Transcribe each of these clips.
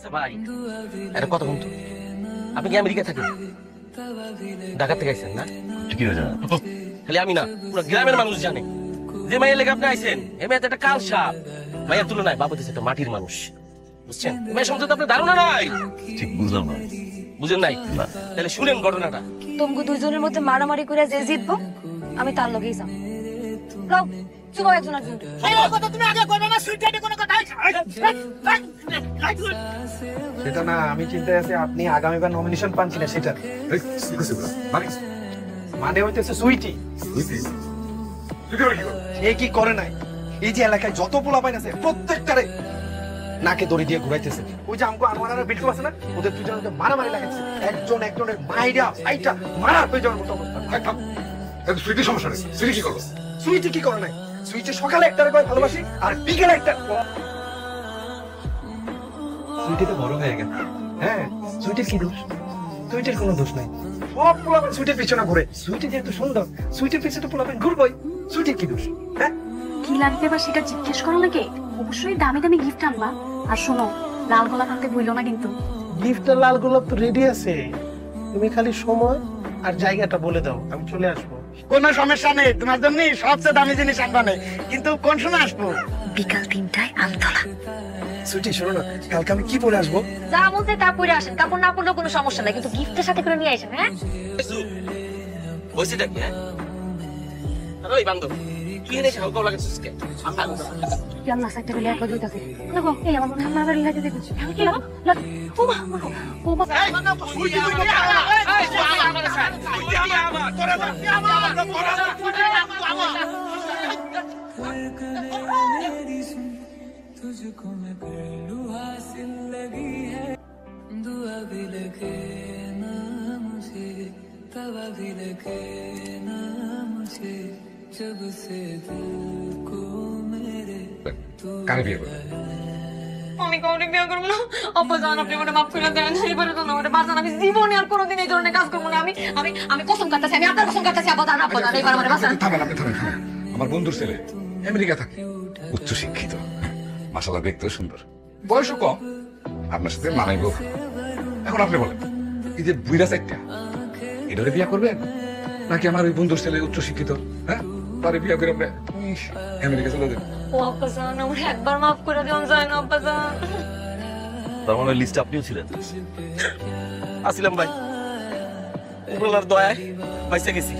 আচ্ছা ভাই, একটা কথা বলতো, আপনি কি আমেরিকা থাকেন? ঢাকা থেকে আইছেন না? কি হয়েছে? খালি আমি না, পুরো গ্রামের মানুষ জানে যে মাইয়ের লেগে আপনি আইছেন, এ মেয়ে তো একটা কাল সাপ। মাইয়ের তুলনায় বাবু দিচ্ছে একটা মাটির মানুষ, বুঝছেন? মেয়ের সম্বন্ধে তো আপনার ধারণা নাই। ঠিক বুঝলাম না। বুঝেন নাই? তাহলে শুনেন ঘটনাটা। তোমাকে দুইজনের মধ্যে মারামারি করে যে জিতবো আমি তার লগেই যাবো। লও, চুপ হও একজন একজন। সেটা না, আমি চিন্তায় আছি আপনি আগামীবার নমিনেশন পান কিনা সেটা। মানে হইতেছে সুইটি। সে কি করে নাই, এই যে এলাকায় যত পোলা পাইন আছে প্রত্যেকটারে নাকে দড়ি দিয়ে ঘুরাইতেছে। ওই যে আমগো আনোয়ার আর বিল্টু আছে না, ওদের দুজনকে মারামারি লাগাইছে, একজন একজনের মাইরা ফাইটা মারা হয়ে যাওয়ার মতো অবস্থা। সুইটি সমস্যা নেই, সুইটি কি করলো? সুইটি কি করে নাই? সুইটি সকালে একটারে কয় ভালোবাসি আর বিকেলে একটা। সুইটি তো বড় হয়ে গেছে। হ্যাঁ, সুইটির কি দোষ? সুইটির কোনো দোষ নাই। সব পোলাপান সুইটির পিছনে ঘুরে। সুইটি যেহেতু সুন্দর, সুইটির পিছনে পোলাপান ঘুরবই। সুইটির কি দোষ? হ্যাঁ, কি লাগবে বা সেটা জিজ্ঞেস করা লাগে? অবশ্যই দামি দামি গিফট আনবা। আর শোনো, লাল গোলাপ আনতে ভুলো না কিন্তু। গিফটের লাল গোলাপ তো রেডি আছে, তুমি খালি সময় আর জায়গাটা বলে দাও, আমি চলে আসবো। কোনো সমস্যা নেই, তোমার জন্য সবচেয়ে দামি জিনিস আনবানে। কিন্তু কোন সময় আসবো? বিকাল 3টায় আমতলা। সুইটি শোনো না, কালকে আমি কি পরে আসবো? যা মধ্যে তা পরে আসেন, কাপড় না পরলেও কোনো সমস্যা নাই, কিন্তু গিফটের সাথে করে নিয়ে আসেন। হ্যাঁ, বসে থাকি। হ্যাঁ, ওই বান্ধব, তুই এনে খাও কল লাগাচ্ছিস কে? কেমন আছে একটা বেলা একলা দুইটাছে। দেখো, এই আমার মনে হয় আমার বাড়ি লাগে দেখছি। কি লাগো? ওমা, ওমা। तुझको मैं कर लूं हासिल लगी है, दुआ भी लगे ना मुझे, तवा भी लगे ना मुझे, जब से दिल को मेरे কারে বিয়ে করবে? আমি কাউকে বিয়ে করবো না। আপা জান, আপনি আমাকে মাফ করে দেন। এবারে তো না, আমাকে বাঁচান। আমি জীবনে আর কোনোদিন এই ধরনের কাজ করবো না। আমি কসম কাটতেছি, আমি আপনার কসম কাটতেছি। আপা জান, এবার আমাকে বাঁচান। থামেন, আপনি থামেন। আমার বন্ধুর ছেলে আমেরিকা থাকে, উচ্চ শিক্ষিত, মাশাআল্লাহ দেখতেও সুন্দর, বয়সও কম, আপনার সাথে মানাইব। এখন আপনি বলেন, এই যে বুইরা চাইটা, এটারে বিয়ে করবেন নাকি আমার ওই বন্ধুর ছেলে উচ্চ শিক্ষিত, হ্যাঁ তারে বিয়ে করে আপনি আমেরিকা চলে যাবেন? ও আপা জান, আমার একবার মাফ করে দিন যায় না আপা জান। তার মানে লিস্টে আপনিও ছিলেন? আসিলাম ভাই, উপরওয়ালার দয়ায় পয়সা গেছি,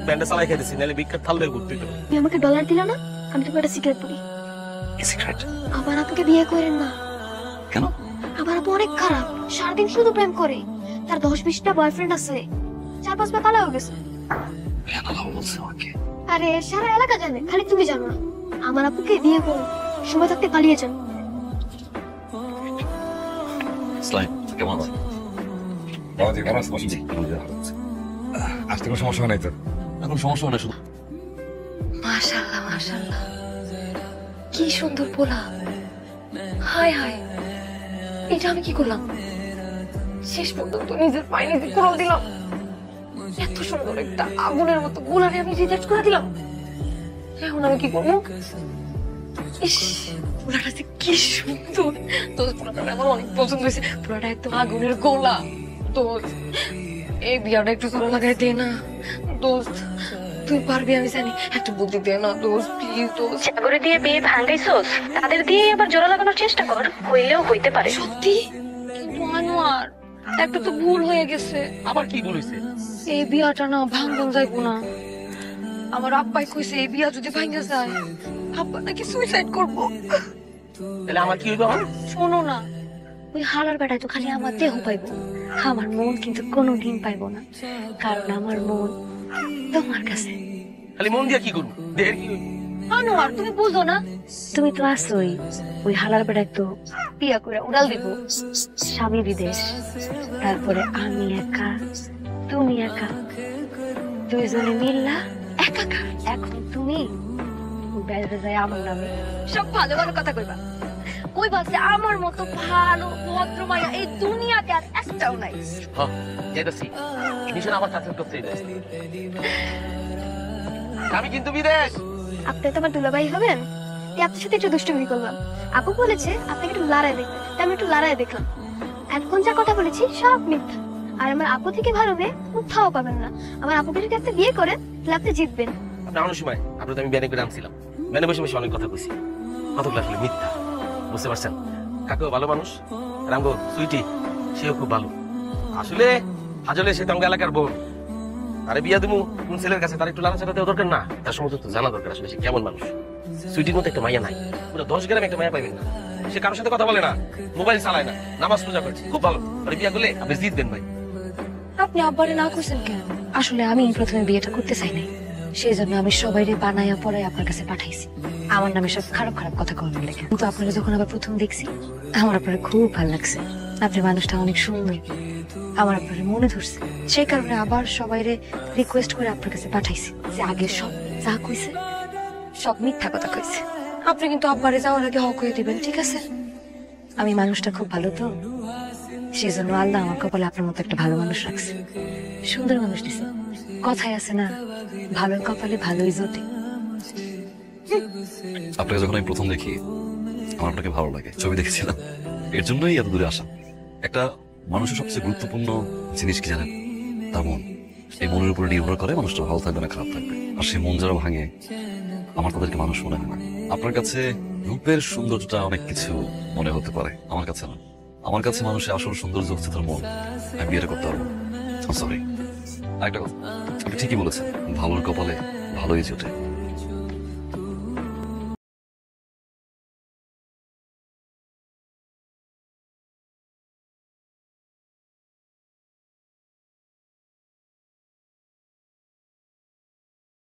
ব্যান্ডে চালাই খাইতেছি, নাহলে বিখ্যাত থাল বের করতে হতো। তুমি আমাকে ডলার দিলা না, আমি তোমাকে একটা সিগারেট পরি। সিক্রেট? আবার আপনাকে বিয়ে করেন না। কেন? আবার আপু অনেক খারাপ, সারাদিন শুধু প্রেম করে। তার 10-20টা বয়ফ্রেন্ড আছে, 4-5 বার তালাক হয়ে গেছে। বলছে আমাকে? আরে সারা এলাকা জানে, খালি তুমি জানো না। আমার আপুকে বিয়ে করো, সময় থাকতে পালিয়ে যান। ইসলাম কেমন আছে? বাবাজি ভালো আছে? আসতে কোনো সমস্যা নাই তো? এখন সমস্যা হয় না শুধু। মাশাআল্লাহ, মাশাআল্লাহ, কি সুন্দর পোলা। হায় হায়, এটা আমি কি করলাম? শেষ পর্যন্ত নিজের পায়ে নিজে কুড়াল দিলাম। এত সুন্দর একটা আগুনের মতো গোলারে আমি রিজেক্ট করে দিলাম। এখন আমি কি করবো? ইস, পোলাটা যে কি সুন্দর। তো পোলাটা আমার অনেক পছন্দ হয়েছে। পোলাটা একদম আগুনের গোলা। দোস্ত, এই বিয়াটা একটু জোড়া লাগাই দে না দোস্ত, তুই পারবি আমি জানি। একটা বুদ্ধি দে না দোস্ত, প্লিজ দোস্ত। সাগরে দিয়ে বিয়ে ভাঙাইছোস, তাদের দিয়ে আবার জোড়া লাগানোর চেষ্টা কর, হইলেও হইতে পারে। সত্যি? কিন্তু আনোয়ার, একটা তো ভুল হয়ে গেছে। আবার কি বলেছে? এই বিয়াটা না ভাঙন যাইবো না। আমার আব্বাই কইছে এই বিয়া যদি ভাঙা যায়, আব্বা নাকি সুইসাইড করবো। তাহলে আমার কি হইব? শোনো না, ওই হালার বেটায় তো খালি আমার দেহ পাইবো, আমার মন কিন্তু কোনোদিন পাইবো না, কারণ আমার মন তোমার কাছে। খালি মন দিয়া কি করবো? দেহের কি হইব? আনোয়ার, তুমি বুঝো না? তুমি তো আসোই, ওই হালার বেটায় তো বিয়া করে উড়াল দিব, স্বামী বিদেশ, তারপরে আমি একা তুমি একা, দুইজনে মিল্লা একাকার। এখন তুমি বেড়ে যায় আমার নামে সব ভালো ভালো কথা কইবা। কইবা যে আমার মতো ভালো ভদ্র মাইয়া এই দুনিয়াতে আর একটাও নাই। হ্যাঁ, যেতেছি মিশন আমার কাছে করতে আমি কিন্তু বিদেশ। আপনি তো আমার দুলাভাই হবেন, আপনার সাথে একটু দুষ্টুমি করলাম। আপু বলেছে আপনাকে একটু লড়াই দেখতে, তাই আমি একটু লড়াই দেখলাম। এখন যা কথা বলেছি সব মিথ্যা। আর আমার আপু থেকে ভালো মেয়ে কোথাও পাবেন না। আমার আপুকে যদি আপনি বিয়ে করেন তাহলে আপনি জিতবেন। আপনি অনেক সময় আপনি তো আমি ব্যানে করে আনছিলাম, ব্যানে বসে বসে অনেক কথা কইছি, কতগুলো আসলে মিথ্যা, বুঝতে পারছেন? কাকেও ভালো মানুষ, রামগো সুইটি সেও খুব ভালো। আসলে হাজলে সে তঙ্গ এলাকার বোন, আরে বিয়া দিমু কোন ছেলের কাছে তার একটু লাড়াচাড়া দেওয়া দরকার না? তার সমস্ত তো জানা দরকার আসলে সে কেমন মানুষ। সুইটির মতো একটা মাইয়া নাই, পুরো 10 গ্রামে একটা মাইয়া পাইবেন না। সে কারোর সাথে কথা বলে না, মোবাইল চালায় না, নামাজ পূজা করে, খুব ভালো। আরে বিয়া করলে আপনি জিতবেন ভাই। আপনি আব্বারে না করছেন কেন? আসলে আমি প্রথমে বিয়েটা করতে চাই নাই, সেই জন্য আমি সবাইরে বানাইয়া পড়াই আপনার কাছে পাঠাইছি। আমার নামে সব খারাপ খারাপ কথা কমেন্ট লেখা। কিন্তু আপনারা যখন আবার প্রথম দেখছি, আমার আপনার খুব ভালো লাগছে। আপনি মানুষটা অনেক সুন্দর, আমার আপনার মনে ধরছে। সেই কারণে আবার সবাইরে রিকোয়েস্ট করে আপনার কাছে পাঠাইছি যে আগে সব যা কইছে সব মিথ্যা কথা কইছে। আপনি কিন্তু আব্বারে যাওয়ার আগে হক হয়ে দিবেন, ঠিক আছে? আমি মানুষটা খুব ভালো তো, সেই জন্য আল্লাহ আমার কপালে আপনার মতো একটা ভালো মানুষ রাখছে, সুন্দর মানুষ দিছে। কথাই আছে না, ভালোর কপালে ভালোই জোটে। আপনাকে যখন আমি প্রথম দেখি আমার আপনাকে ভালো লাগে, ছবি দেখেছিলাম, এর জন্যই এত দূরে আসা। একটা মানুষের সবচেয়ে গুরুত্বপূর্ণ জিনিস কি জানেন? তার মন। এই মনের উপরে নির্ভর করে মানুষটা ভালো থাকবে না খারাপ থাকবে। আর সেই মন যারা ভাঙে, আমার তাদেরকে মানুষ মনে হয় না। আপনার কাছে রূপের সৌন্দর্যটা অনেক কিছু মনে হতে পারে, আমার কাছে না। আমার কাছে মানুষের আসল সৌন্দর্য হচ্ছে তার মন। আমি বিয়েটা করতে পারবো। সরি, একটা কথা, আপনি ঠিকই বলেছেন, ভালোর কপালে ভালোই জোটে।